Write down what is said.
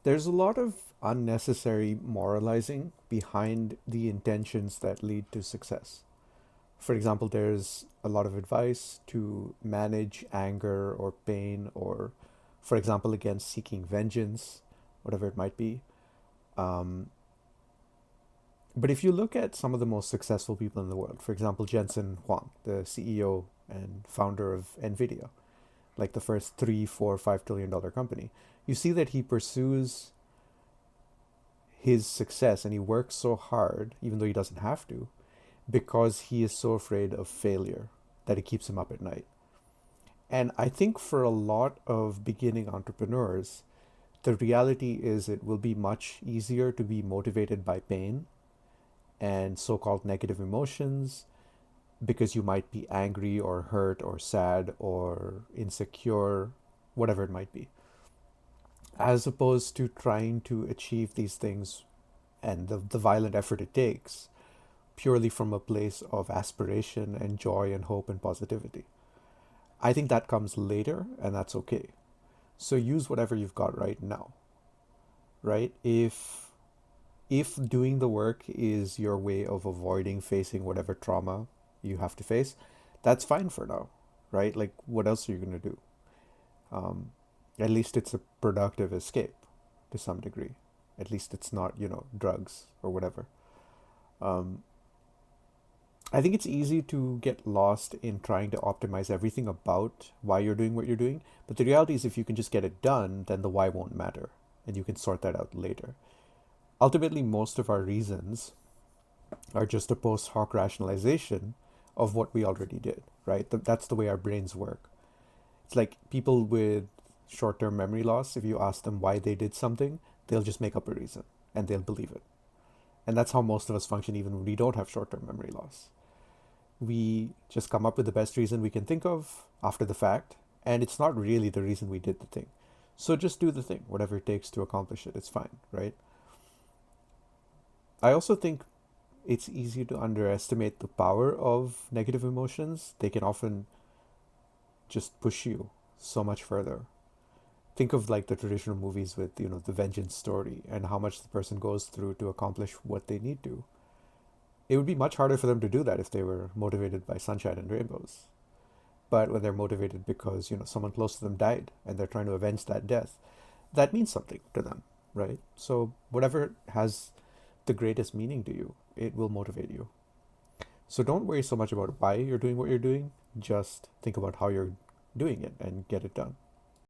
There's a lot of unnecessary moralizing behind the intentions that lead to success. For example, there's a lot of advice to manage anger or pain, or, for example, against seeking vengeance, whatever it might be. Um, but if you look at some of the most successful people in the world, for example, Jensen Huang, the CEO and founder of NVIDIA, like the first three, four, $5 trillion company, you see that he pursues his success and he works so hard, even though he doesn't have to, because he is so afraid of failure that it keeps him up at night. And I think for a lot of beginning entrepreneurs, the reality is it will be much easier to be motivated by pain and so called negative emotions because you might be angry or hurt or sad or insecure, whatever it might be, as opposed to trying to achieve these things and the violent effort it takes purely from a place of aspiration and joy and hope and positivity. I think that comes later, and that's okay. So use whatever you've got right now, right? If doing the work is your way of avoiding facing whatever trauma you have to face, that's fine for now, right? Like, what else are you gonna do? Um, at least it's a productive escape to some degree. At least it's not, drugs or whatever. Um, I think it's easy to get lost in trying to optimize everything about why you're doing what you're doing. But the reality is, if you can just get it done, then the why won't matter. And you can sort that out later. Ultimately, most of our reasons are just a post hoc rationalization of what we already did, right? That's the way our brains work. It's like people with short term memory loss, if you ask them why they did something, they'll just make up a reason and they'll believe it. And that's how most of us function, even when we don't have short term memory loss. We just come up with the best reason we can think of after the fact, and it's not really the reason we did the thing. So just do the thing, whatever it takes to accomplish it. It's fine, right? I also think it's easy to underestimate the power of negative emotions. They can often just push you so much further. Think of like the traditional movies with, the vengeance story and how much the person goes through to accomplish what they need to. It would be much harder for them to do that if they were motivated by sunshine and rainbows. But when they're motivated because, someone close to them died and they're trying to avenge that death, that means something to them, right? So whatever has the greatest meaning to you, it will motivate you. So don't worry so much about why you're doing what you're doing. Just think about how you're doing it and get it done.